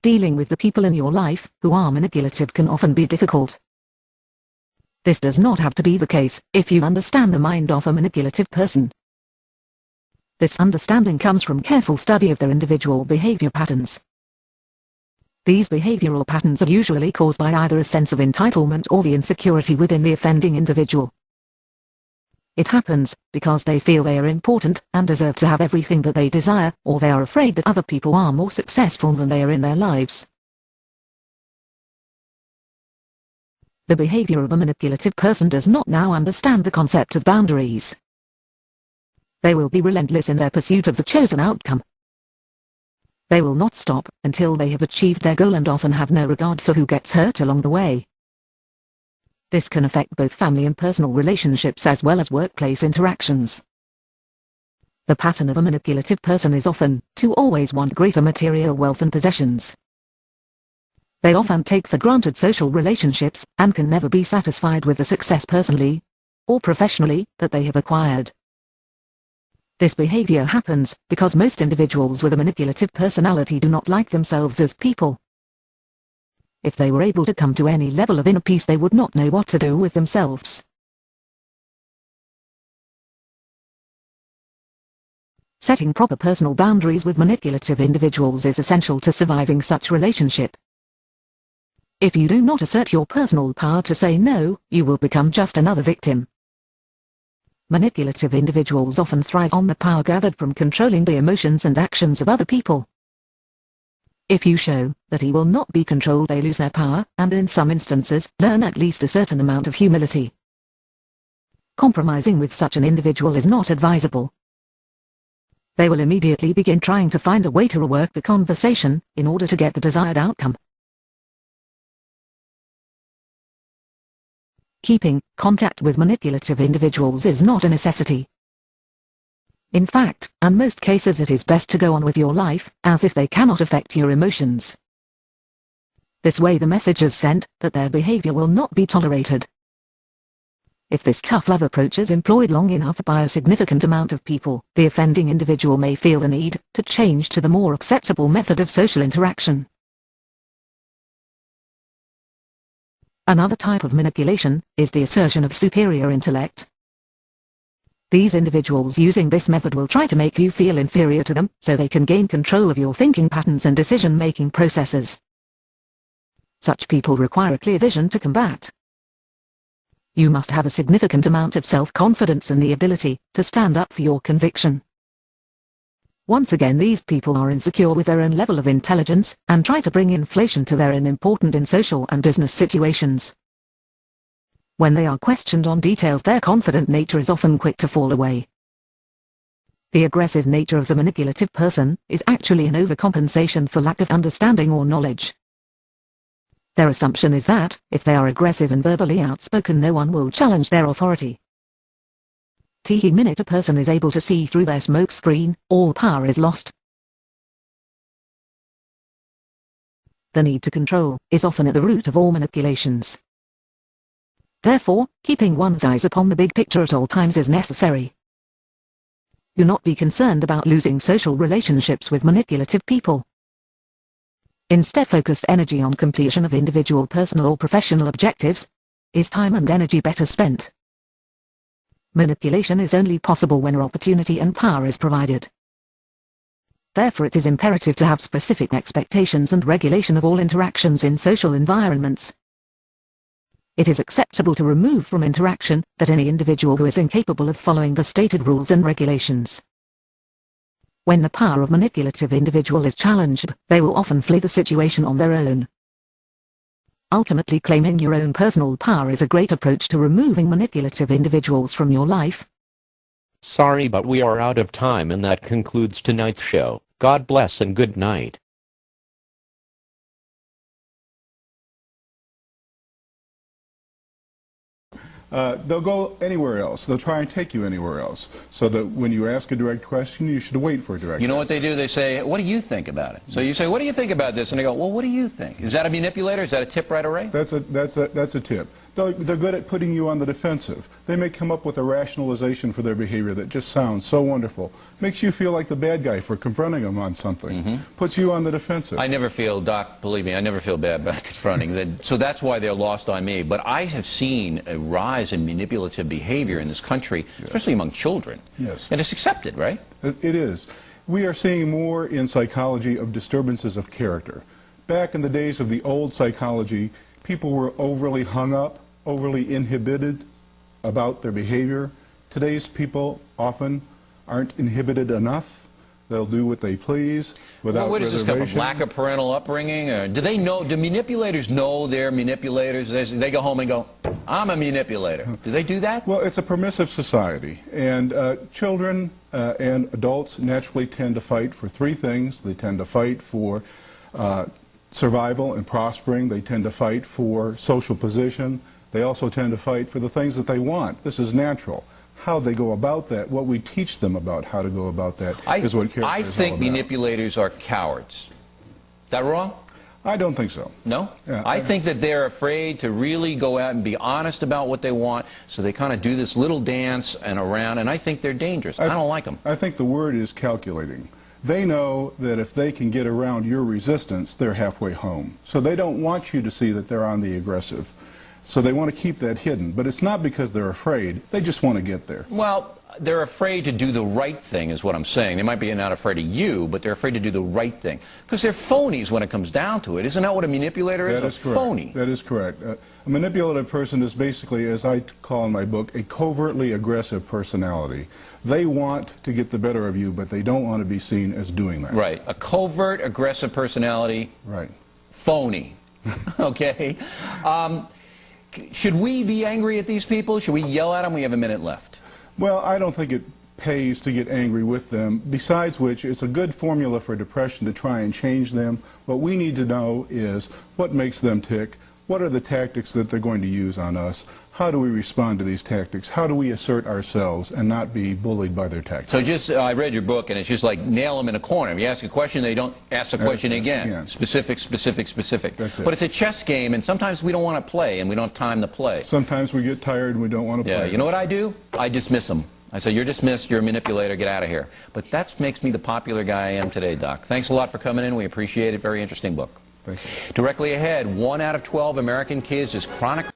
Dealing with the people in your life who are manipulative can often be difficult. This does not have to be the case if you understand the mind of a manipulative person. This understanding comes from careful study of their individual behavior patterns. These behavioral patterns are usually caused by either a sense of entitlement or the insecurity within the offending individual. It happens because they feel they are important and deserve to have everything that they desire, or they are afraid that other people are more successful than they are in their lives. The behavior of a manipulative person does not now understand the concept of boundaries. They will be relentless in their pursuit of the chosen outcome. They will not stop until they have achieved their goal and often have no regard for who gets hurt along the way. This can affect both family and personal relationships as well as workplace interactions. The pattern of a manipulative person is often to always want greater material wealth and possessions. They often take for granted social relationships and can never be satisfied with the success personally or professionally that they have acquired. This behavior happens because most individuals with a manipulative personality do not like themselves as people. If they were able to come to any level of inner peace, they would not know what to do with themselves. Setting proper personal boundaries with manipulative individuals is essential to surviving such relationship. If you do not assert your personal power to say no, you will become just another victim. Manipulative individuals often thrive on the power gathered from controlling the emotions and actions of other people. If you show that he will not be controlled, they lose their power, and in some instances, learn at least a certain amount of humility. Compromising with such an individual is not advisable. They will immediately begin trying to find a way to rework the conversation in order to get the desired outcome. Keeping contact with manipulative individuals is not a necessity. In fact, in most cases it is best to go on with your life as if they cannot affect your emotions. This way the message is sent that their behavior will not be tolerated. If this tough love approach is employed long enough by a significant amount of people, the offending individual may feel the need to change to the more acceptable method of social interaction. Another type of manipulation is the assertion of superior intellect. These individuals using this method will try to make you feel inferior to them so they can gain control of your thinking patterns and decision-making processes. Such people require a clear vision to combat. You must have a significant amount of self-confidence and the ability to stand up for your conviction. Once again, these people are insecure with their own level of intelligence and try to bring inflation to their own important in social and business situations. When they are questioned on details, their confident nature is often quick to fall away. The aggressive nature of the manipulative person is actually an overcompensation for lack of understanding or knowledge. Their assumption is that, if they are aggressive and verbally outspoken, no one will challenge their authority. The minute a person is able to see through their smokescreen, all power is lost. The need to control is often at the root of all manipulations. Therefore, keeping one's eyes upon the big picture at all times is necessary. Do not be concerned about losing social relationships with manipulative people. Instead, focused energy on completion of individual personal or professional objectives is time and energy better spent. Manipulation is only possible when opportunity and power is provided. Therefore, it is imperative to have specific expectations and regulation of all interactions in social environments. It is acceptable to remove from interaction that any individual who is incapable of following the stated rules and regulations. When the power of manipulative individual is challenged, they will often flee the situation on their own. Ultimately, claiming your own personal power is a great approach to removing manipulative individuals from your life. Sorry, but we are out of time, and that concludes tonight's show. God bless and good night. They'll go anywhere else. They'll try and take you anywhere else. So that when you ask a direct question, you should wait for a direct question. You know what they do? They say, what do you think about it? So you say, what do you think about this? And they go, well, what do you think? Is that a manipulator? Is that a tip right away? That's a tip. They're good at putting you on the defensive. They may come up with a rationalization for their behavior that just sounds so wonderful. Makes you feel like the bad guy for confronting them on something. Puts you on the defensive. I never feel, Doc, believe me, I never feel bad about confronting them. So that's why they're lost on me. But I have seen a rise in manipulative behavior in this country, especially among children. Yes. And it's accepted, right? It is. We are seeing more in psychology of disturbances of character. Back in the days of the old psychology, people were overly hung up, overly inhibited about their behavior. Today's people often aren't inhibited enough. They'll do what they please without Well, where does this come from? Lack of parental upbringing? Or do they know, do manipulators know they're manipulators? They go home and go, I'm a manipulator. Do they do that? Well, it's a permissive society, and children and adults naturally tend to fight for three things. They tend to fight for survival and prospering. They tend to fight for social position. They also tend to fight for the things that they want. This is natural. How they go about that, what we teach them about how to go about that, is what character I is think all about. manipulators are cowards. Is that wrong? I don't think so. No? Yeah, I think that they're afraid to really go out and be honest about what they want, so they kind of do this little dance and around, and I think they're dangerous. I don't like them. I think the word is calculating. They know that if they can get around your resistance, they're halfway home. So they don't want you to see that they're on the aggressive. So they want to keep that hidden. But it's not because they're afraid. They just want to get there. Well, they're afraid to do the right thing is what I'm saying. They might be not afraid of you, but they're afraid to do the right thing. Because they're phonies when it comes down to it. Isn't that what a manipulator is? That is a correct. phony. That is correct. A manipulative person is basically, as I call in my book, a covertly aggressive personality. They want to get the better of you, but they don't want to be seen as doing that. Right. A covert, aggressive personality. Right. Phony. Okay? Should we be angry at these people? Should we yell at them? We have a minute left. Well, I don't think it pays to get angry with them. Besides which, it's a good formula for depression to try and change them. What we need to know is what makes them tick, what are the tactics that they're going to use on us, how do we respond to these tactics, how do we assert ourselves and not be bullied by their tactics. So just, I read your book, and it's just like nail them in a corner. If you ask a question, they don't ask the question again. Specific, specific, specific. That's it. But it's a chess game, and sometimes we don't want to play, and we don't have time to play. Sometimes we get tired and we don't want to play. Yeah, you know what I do? I dismiss them. I say, you're dismissed, you're a manipulator, get out of here. But that makes me the popular guy I am today, Doc. Thanks a lot for coming in. We appreciate it. Very interesting book. Thank you. Directly ahead, 1 out of 12 American kids is chronic